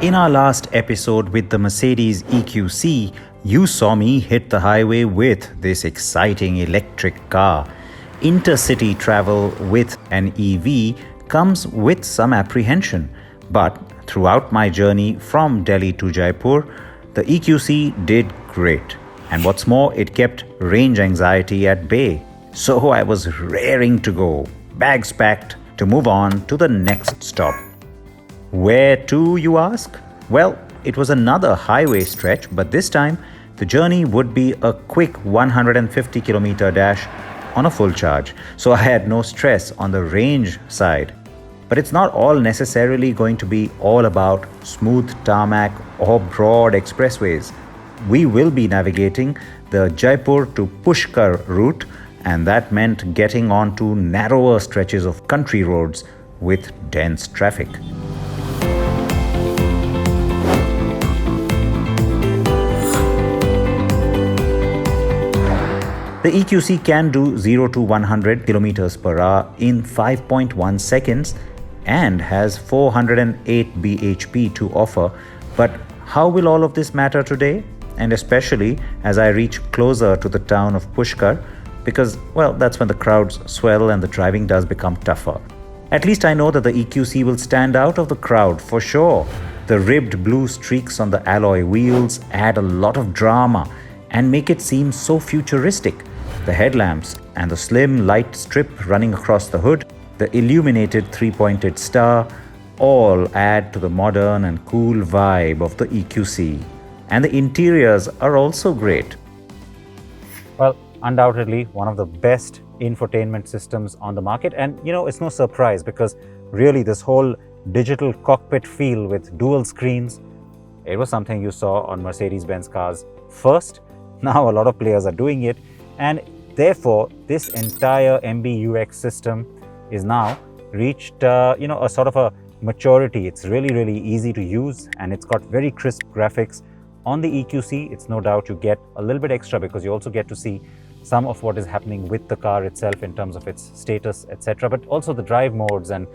In our last episode with the Mercedes EQC, you saw me hit the highway with this exciting electric car. Intercity travel with an EV comes with some apprehension, but throughout my journey from Delhi to Jaipur, the EQC did great. And what's more, it kept range anxiety at bay. So I was raring to go, bags packed, to move on to the next stop. Where to, you ask? Well, it was another highway stretch, but this time the journey would be a quick 150-kilometer dash on a full charge. So I had no stress on the range side. But it's not all necessarily going to be all about smooth tarmac or broad expressways. We will be navigating the Jaipur to Pushkar route, and that meant getting onto narrower stretches of country roads with dense traffic. The EQC can do 0 to 100 km per hour in 5.1 seconds and has 408 bhp to offer. But how will all of this matter today? And especially as I reach closer to the town of Pushkar, because, well, that's when the crowds swell and the driving does become tougher. At least I know that the EQC will stand out of the crowd for sure. The ribbed blue streaks on the alloy wheels add a lot of drama and make it seem so futuristic. The headlamps and the slim light strip running across the hood, the illuminated three-pointed star, all add to the modern and cool vibe of the EQC. And the interiors are also great. Well, undoubtedly one of the best infotainment systems on the market. And it's no surprise because really this whole digital cockpit feel with dual screens, it was something you saw on Mercedes-Benz cars first. Now a lot of players are doing it, and therefore this entire MBUX system is now reached a sort of a maturity. It's really easy to use, and it's got very crisp graphics. On the EQC, it's no doubt you get a little bit extra because you also get to see some of what is happening with the car itself in terms of its status, etc. But also the drive modes and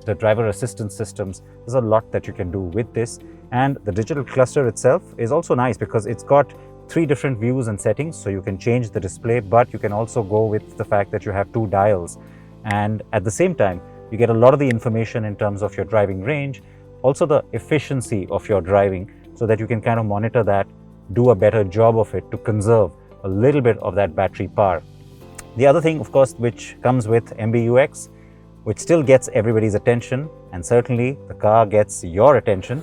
the driver assistance systems. There's a lot that you can do with this. And the digital cluster itself is also nice because it's got 3 different views and settings, so you can change the display, but you can also go with the fact that you have 2 dials. And at the same time, you get a lot of the information in terms of your driving range, also the efficiency of your driving, so that you can kind of monitor that, do a better job of it to conserve a little bit of that battery power. The other thing, of course, which comes with MBUX, which still gets everybody's attention, and certainly the car gets your attention.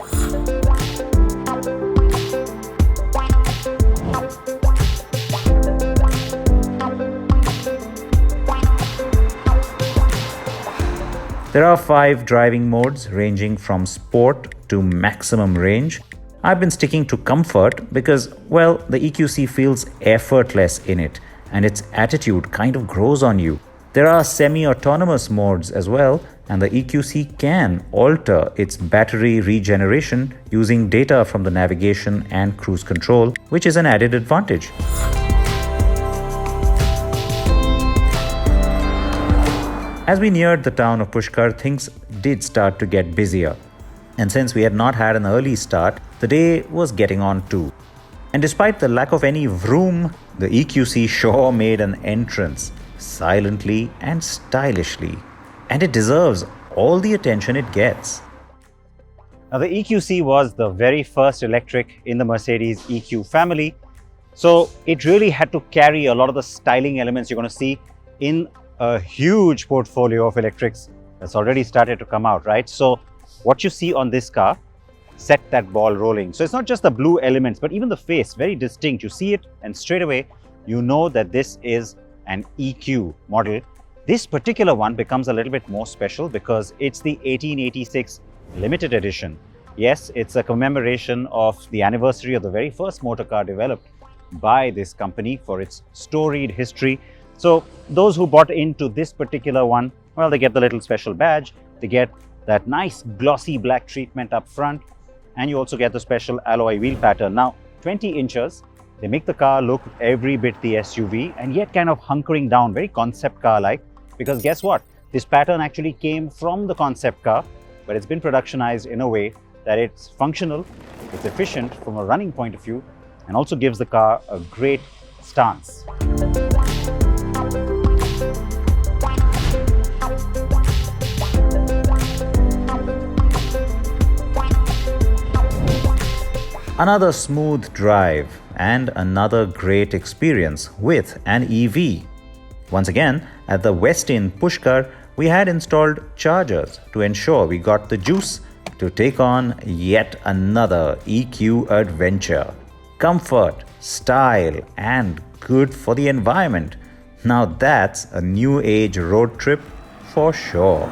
There are 5 driving modes ranging from sport to maximum range. I've been sticking to comfort because, well, the EQC feels effortless in it and its attitude kind of grows on you. There are semi-autonomous modes as well, and the EQC can alter its battery regeneration using data from the navigation and cruise control, which is an added advantage. As we neared the town of Pushkar, things did start to get busier. And since we had not had an early start, the day was getting on too. And despite the lack of any vroom, the EQC sure made an entrance, silently and stylishly. And it deserves all the attention it gets. Now, the EQC was the very first electric in the Mercedes EQ family. So it really had to carry a lot of the styling elements you're going to see in a huge portfolio of electrics that's already started to come out, right? So what you see on this car set that ball rolling. So it's not just the blue elements, but even the face, very distinct. You see it and straight away, you know that this is an EQ model. This particular one becomes a little bit more special because it's the 1886 limited edition. Yes, it's a commemoration of the anniversary of the very first motor car developed by this company for its storied history. So those who bought into this particular one, well, they get the little special badge, they get that nice glossy black treatment up front, and you also get the special alloy wheel pattern. Now, 20 inches, they make the car look every bit the SUV and yet kind of hunkering down, very concept car-like, because guess what? This pattern actually came from the concept car, but it's been productionized in a way that it's functional, it's efficient from a running point of view, and also gives the car a great stance. Another smooth drive and another great experience with an EV. Once again, at the Westin Pushkar, we had installed chargers to ensure we got the juice to take on yet another EQ adventure. Comfort, style, and good for the environment. Now that's a new age road trip for sure.